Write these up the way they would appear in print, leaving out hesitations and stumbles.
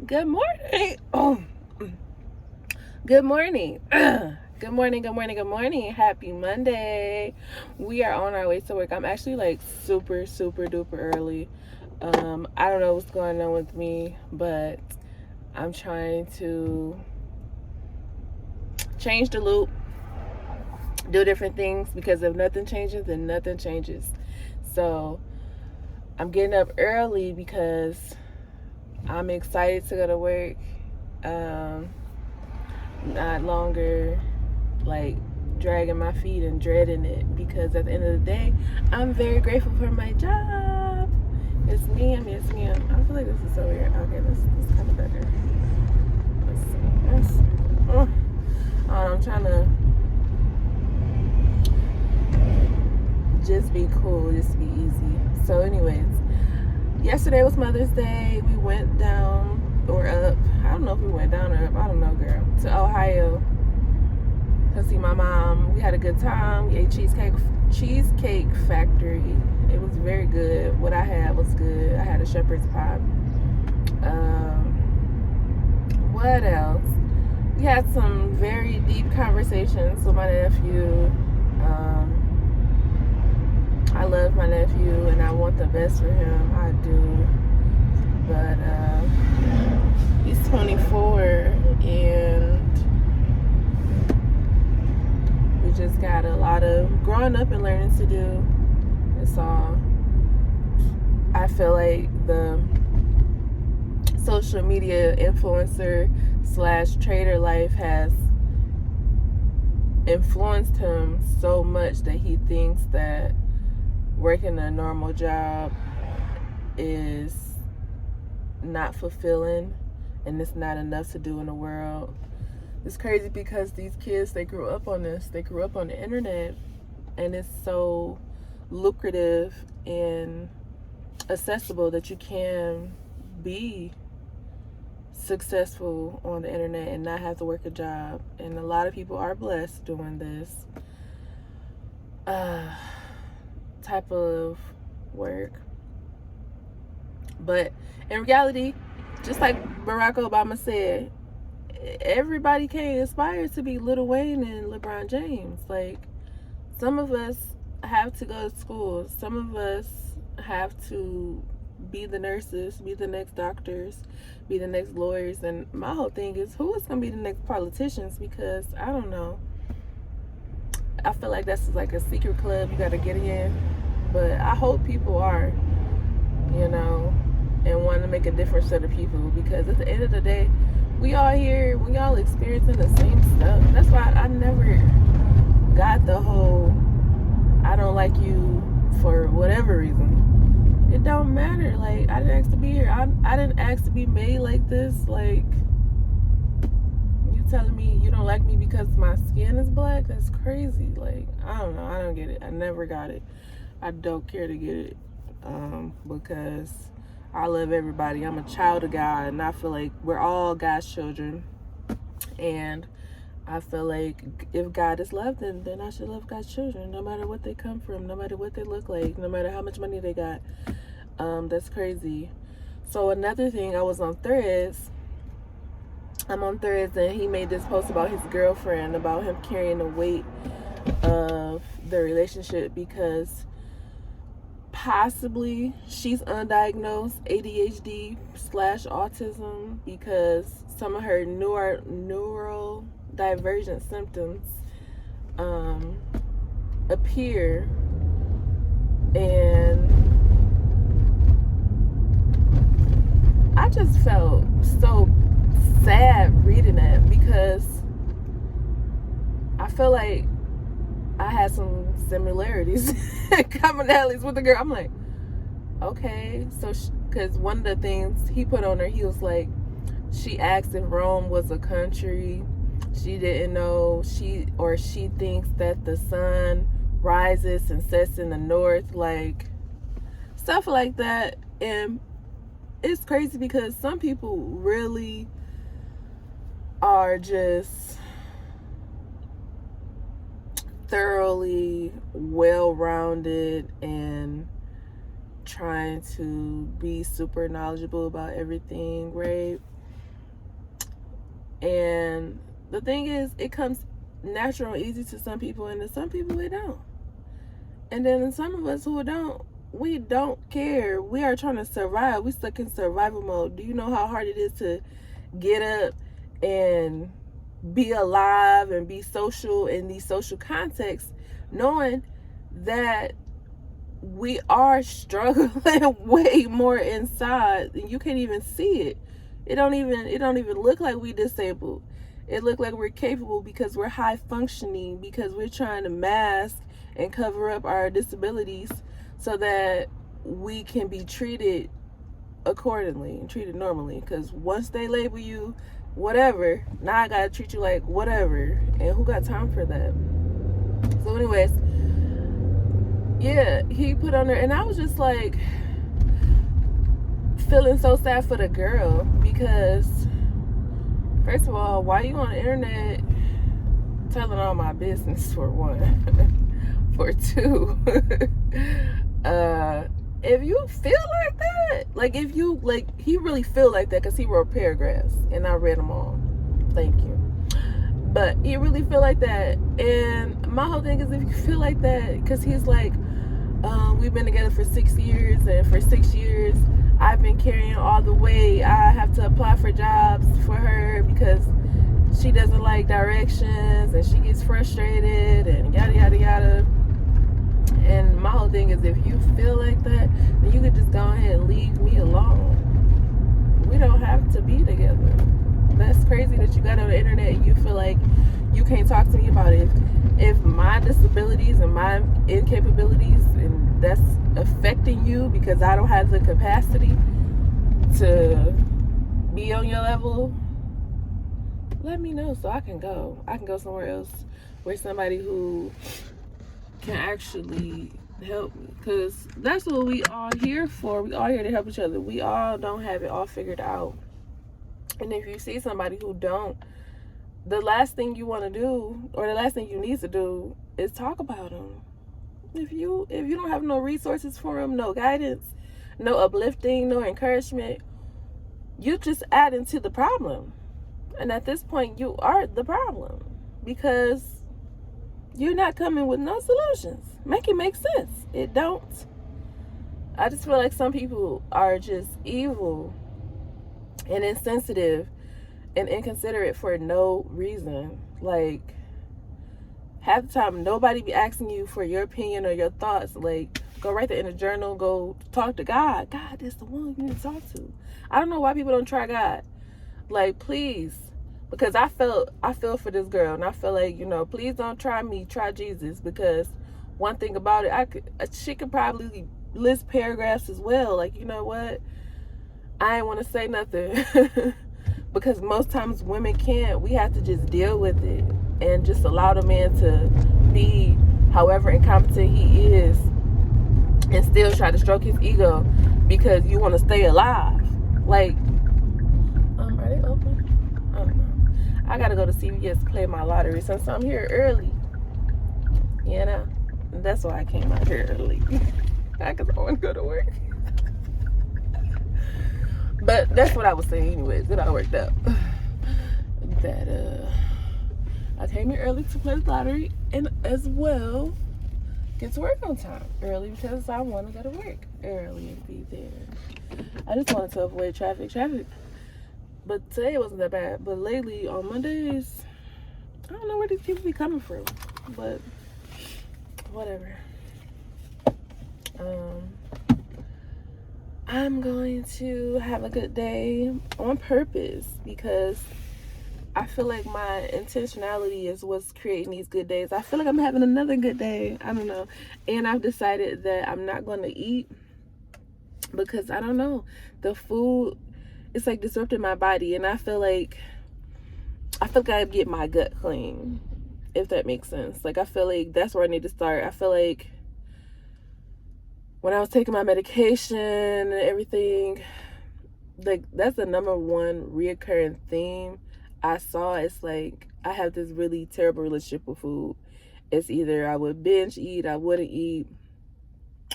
Good morning. Oh, good morning. Good morning, good morning, good morning. Happy Monday. We are on our way to work. I'm actually like super, super duper early. I don't know what's going on with me, but I'm trying to change the loop, do different things because if nothing changes, then nothing changes. So I'm getting up early because I'm excited to go to work. Not longer like dragging my feet and dreading it, because at the end of the day, I'm very grateful for my job. It's me. I feel like this is so weird. Okay, this is kind of better. I'm trying to just be cool, just to be easy. So anyways, yesterday was Mother's Day. We went down or up. I don't know if we went down or up. I don't know, girl. To Ohio to see my mom. We had a good time. We ate Cheesecake Factory. It was very good. What I had was good. I had a shepherd's pie. What else? We had some very deep conversations with my nephew. I love my nephew and I want the best for him. I do. But he's 24 and we just got a lot of growing up and learning to do. It's all. I feel like the social media influencer / trader life has influenced him so much that he thinks that working a normal job is not fulfilling and it's not enough to do in the world. It's crazy because these kids, they grew up on this. They grew up on the internet and it's so lucrative and accessible that you can be successful on the internet and not have to work a job. And a lot of people are blessed doing this type of work. But in reality, just like Barack Obama said, everybody can't aspire to be Lil Wayne and LeBron James. Like, some of us have to go to school. Some of us have to be the nurses, be the next doctors, be the next lawyers. And my whole thing is, who is going to be the next politicians? Because I don't know. I feel like that's like a secret club you got to get in. But I hope people are, and want to make a difference to the people. Because at the end of the day, we all here, we all experiencing the same stuff. That's why I never got the whole I don't like you for whatever reason. It don't matter. Like, I didn't ask to be here. I didn't ask to be made like this. Like, you telling me you don't like me because my skin is black? That's crazy. Like, I don't know. I don't get it. I never got it. I don't care to get it. Because I love everybody. I'm a child of God, and I feel like we're all God's children. And I feel like if God is love, then I should love God's children, no matter what they come from, no matter what they look like, no matter how much money they got. That's crazy. So another thing, I was on Threads. I'm on Threads, and he made this post about his girlfriend, about him carrying the weight of the relationship because possibly she's undiagnosed ADHD / autism, because some of her neural divergent symptoms appear, and I just felt so sad reading that because I feel like I had some similarities, commonalities with the girl. I'm like, okay, so because one of the things he put on her, he was like, she asked if Rome was a country. She didn't know. She thinks that the sun rises and sets in the north, like stuff like that. And it's crazy because some people really are just thoroughly well-rounded and trying to be super knowledgeable about everything, right? And the thing is, it comes natural and easy to some people, and to some people it don't. And then some of us who don't, we don't care. We are trying to survive. We stuck in survival mode. Do you know how hard it is to get up and be alive and be social in these social contexts, knowing that we are struggling way more inside and you can't even see it. It don't even look like we disabled. It look like we're capable because we're high functioning, because we're trying to mask and cover up our disabilities so that we can be treated accordingly and treated normally. Because once they label you whatever, now I gotta treat you like whatever, and who got time for that? So anyways, yeah, he put on there, and I was just like feeling so sad for the girl, because first of all, why you on the internet telling all my business, for one? For two, if you feel like that, like if you, like, he really feel like that, because he wrote paragraphs and I read them all, thank you, but he really feel like that. And my whole thing is, if you feel like that, because he's like, we've been together for 6 years, and for 6 years I've been carrying all the weight. I have to apply for jobs for her because she doesn't like directions and she gets frustrated and yada yada yada. And my whole thing is, if you feel like that, then you could just go ahead and leave me alone. We don't have to be together. That's crazy that you got on the internet and you feel like you can't talk to me about it. If my disabilities and my incapabilities, and that's affecting you because I don't have the capacity to be on your level, let me know so I can go. I can go somewhere else where somebody who can actually help me, because that's what we all here for. We all here to help each other. We all don't have it all figured out. And if you see somebody who don't, the last thing you want to do, or the last thing you need to do, is talk about them. If you don't have no resources for them, no guidance, no uplifting, no encouragement, you just add into the problem. And at this point, you are the problem, because you're not coming with no solutions. Make it make sense. It don't. I just feel like some people are just evil and insensitive and inconsiderate for no reason. Like, half the time, nobody be asking you for your opinion or your thoughts. Like, go write that in a journal. Go talk to God. God is the one you need to talk to. I don't know why people don't try God. Like, please. Because I feel for this girl, and I feel like, please don't try me, try Jesus. Because one thing about it, she could probably list paragraphs as well. Like, you know what? I ain't want to say nothing. Because most times women can't. We have to just deal with it and just allow the man to be however incompetent he is, and still try to stroke his ego because you want to stay alive. Like, are they open? I don't know. I gotta go to CVS to play my lottery since I'm here early. That's why I came out here early. Because I want to go to work. But that's what I was saying anyways. It all worked out. That I came here early to play the lottery, and as well get to work on time early, because I want to go to work early and be there. I just wanted to avoid traffic. But today it wasn't that bad. But lately, on Mondays, I don't know where these people be coming from. But whatever. I'm going to have a good day on purpose, because I feel like my intentionality is what's creating these good days. I feel like I'm having another good day. I don't know. And I've decided that I'm not going to eat, because I don't know. The food, it's like disrupting my body, and I feel like I get my gut clean, if that makes sense. Like, I feel like that's where I need to start. I feel like when I was taking my medication and everything, like, that's the number one reoccurring theme I saw. It's like, I have this really terrible relationship with food. It's either I would binge eat, I wouldn't eat,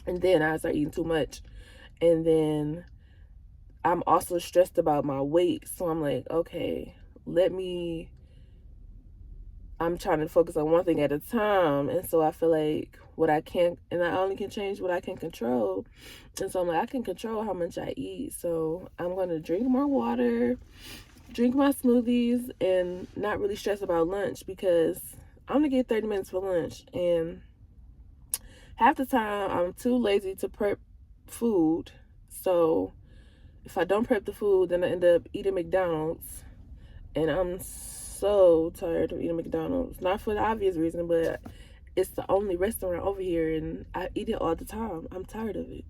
and then I start eating too much. And then I'm also stressed about my weight. So I'm like, okay, I'm trying to focus on one thing at a time. And so I feel like I only can change what I can control. And so I'm like, I can control how much I eat. So I'm going to drink more water, drink my smoothies, and not really stress about lunch, because I'm going to get 30 minutes for lunch. And half the time I'm too lazy to prep food. So if I don't prep the food, then I end up eating McDonald's. And I'm so tired of eating McDonald's. Not for the obvious reason, but it's the only restaurant over here and I eat it all the time. I'm tired of it.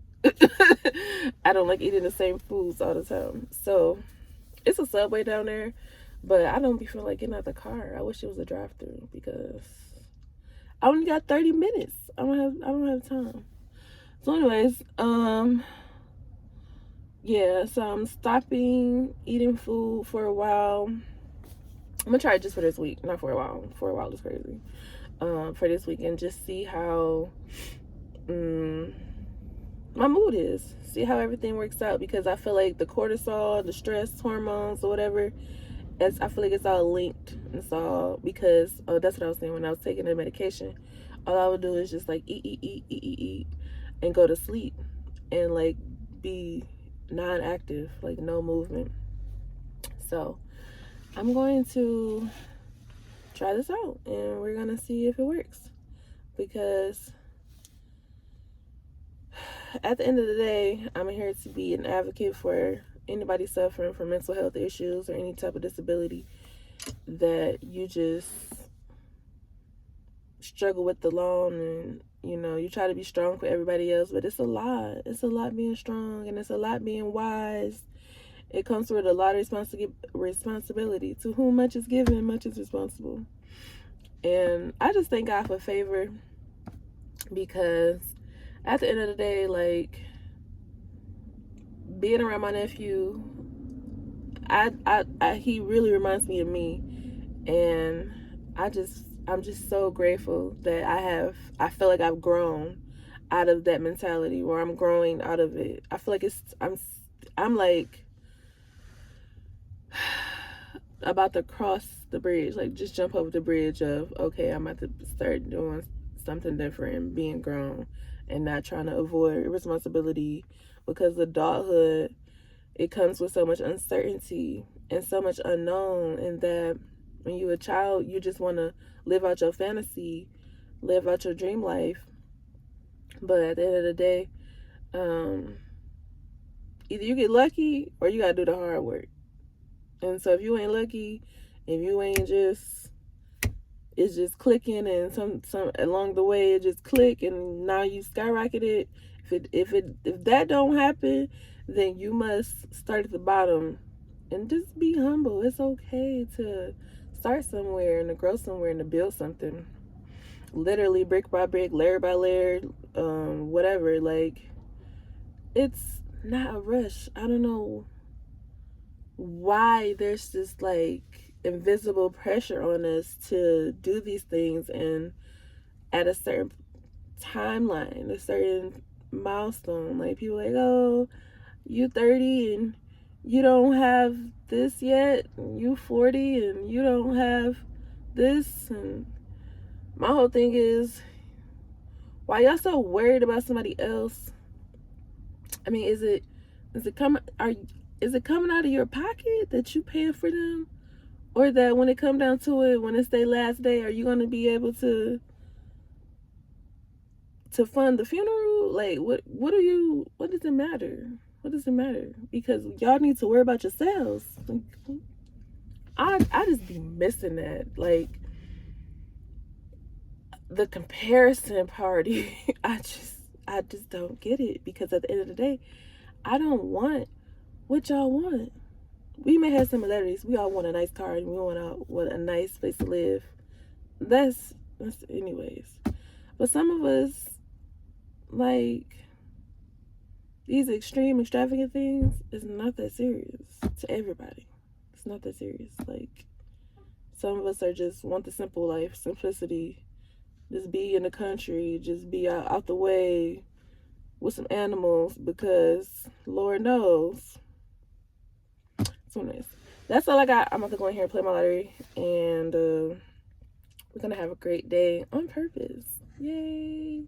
I don't like eating the same foods all the time. So it's a Subway down there, but I don't be feeling like getting out the car. I wish it was a drive-through, because I only got 30 minutes. I don't have time. So anyways, yeah, so I'm stopping eating food for a while. I'm gonna try it just for this week, not for a while. For a while is crazy. For this week, and just see how my mood is. See how everything works out, because I feel like the cortisol, the stress hormones, or whatever, I feel like it's all linked. It's all because that's what I was saying when I was taking the medication. All I would do is just like eat, and go to sleep, and like be non-active, like no movement. So I'm going to try this out, and we're gonna see if it works, because at the end of the day, I'm here to be an advocate for anybody suffering from mental health issues or any type of disability that you just struggle with alone, and you try to be strong for everybody else, but it's a lot being strong, and it's a lot being wise. It comes with a lot of responsibility. To whom much is given, much is responsible. And I just thank God for favor, because at the end of the day, like, being around my nephew, he really reminds me of me, and I'm just so grateful that I feel like I've grown out of that mentality, or I'm growing out of it. I feel like I'm like about to cross the bridge, like just jump over the bridge of, okay, I'm about to start doing something different, being grown, and not trying to avoid responsibility, because adulthood, it comes with so much uncertainty and so much unknown, and that when you're a child, you just want to live out your fantasy, live out your dream life. But at the end of the day, either you get lucky or you gotta do the hard work. And so if you ain't lucky, if you ain't it's just clicking, and some along the way it just click, and now you skyrocketed. If that don't happen, then you must start at the bottom and just be humble. It's okay to start somewhere and to grow somewhere and to build something. Literally brick by brick, layer by layer, whatever. Like, it's not a rush. I don't know why there's this like invisible pressure on us to do these things, and at a certain timeline, a certain milestone. Like, people like, oh, you 30 and you don't have this yet, you 40 and you don't have this. And my whole thing is, why y'all so worried about somebody else? I mean, is it coming out of your pocket that you paying for them, or that when it come down to it, when it's their last day, are you gonna be able to fund the funeral? Like, what does it matter? What does it matter? Because y'all need to worry about yourselves. Like, I just be missing that. Like, the comparison party. I just don't get it, because at the end of the day, I don't want what y'all want. We may have similarities. We all want a nice car, and we want a nice place to live. That's anyways. But some of us, like, these extravagant things is not that serious to everybody. It's not that serious. Like, some of us want the simple life, simplicity. Just be in the country, just be out the way with some animals, because Lord knows. So nice. that's all I got. I'm about to go in here and play my lottery, and we're gonna have a great day on purpose. Yay.